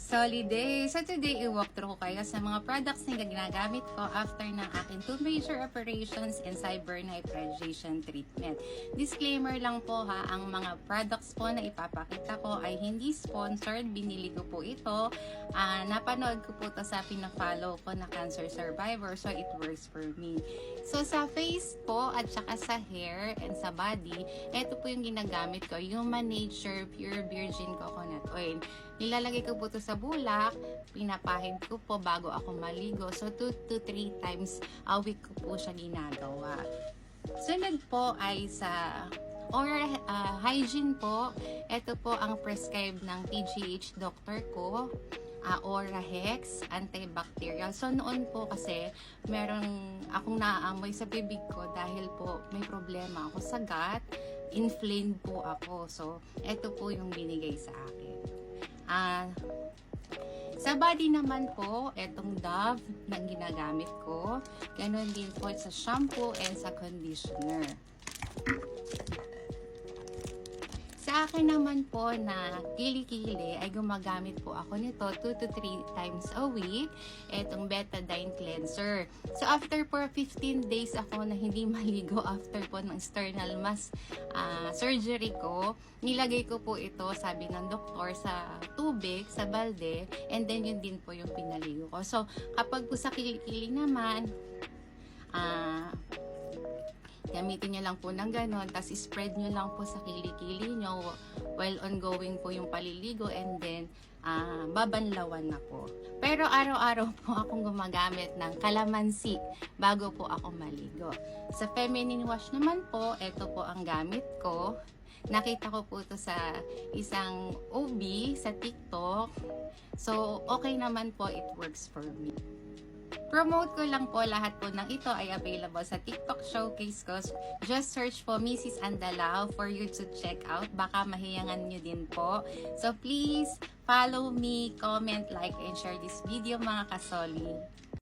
Solid day! So today, i-walkthrough ko kayo sa mga products na ginagamit ko after ng aking 2 major operations and cyberknife radiation treatment. Disclaimer lang po ha, ang mga products po na ipapakita ko ay hindi sponsored. Binili ko po ito. Napanood ko po ito sa pina-follow ko na cancer survivor, so it works for me. So sa face po at saka sa hair and sa body, ito po yung ginagamit ko, Human Nature Pure Virgin Coconut Oil. Nilalagay ko po ito sa bulak, pinapahid ko po bago ako maligo. So 2 to 3 times a week ko po siya ginagawa. Sunod po ay sa oral hygiene po. Ito po ang prescribed ng PGH doctor ko. Orahex, antibacterial. So noon po kasi meron akong naaamoy sa bibig ko dahil po may problema ako sa gut, inflamed po ako. So ito po yung binigay sa akin. Sa body naman po, etong Dove na ginagamit ko. Ganon din po sa shampoo and sa conditioner. Sa akin naman po na kilikili ay gumagamit po ako nito 2 to 3 times a week. Etong Betadine Cleanser. So after po 15 days ako na hindi maligo after po ng sternal mass surgery ko, nilagay ko po ito, sabi ng doktor, sa tubig, sa balde, and then yun din po yung pinaligo ko. So kapag po sa kilikili naman, gamitin nyo lang po ng ganon, tapos spread nyo lang po sa kilikili nyo while ongoing po yung paliligo, and then babanlawan na po. Pero araw-araw po akong gumagamit ng kalamansi bago po ako maligo. Sa feminine wash naman po, ito po ang gamit ko. Nakita ko po ito sa isang OB sa TikTok. So, okay naman po, it works for me. Promote ko lang po, lahat po ng ito ay available sa TikTok showcase ko. Just search po Mrs. Andalao for you to check out. Baka mahiyangan nyo din po. So please, follow me, comment, like, and share this video mga kasoli.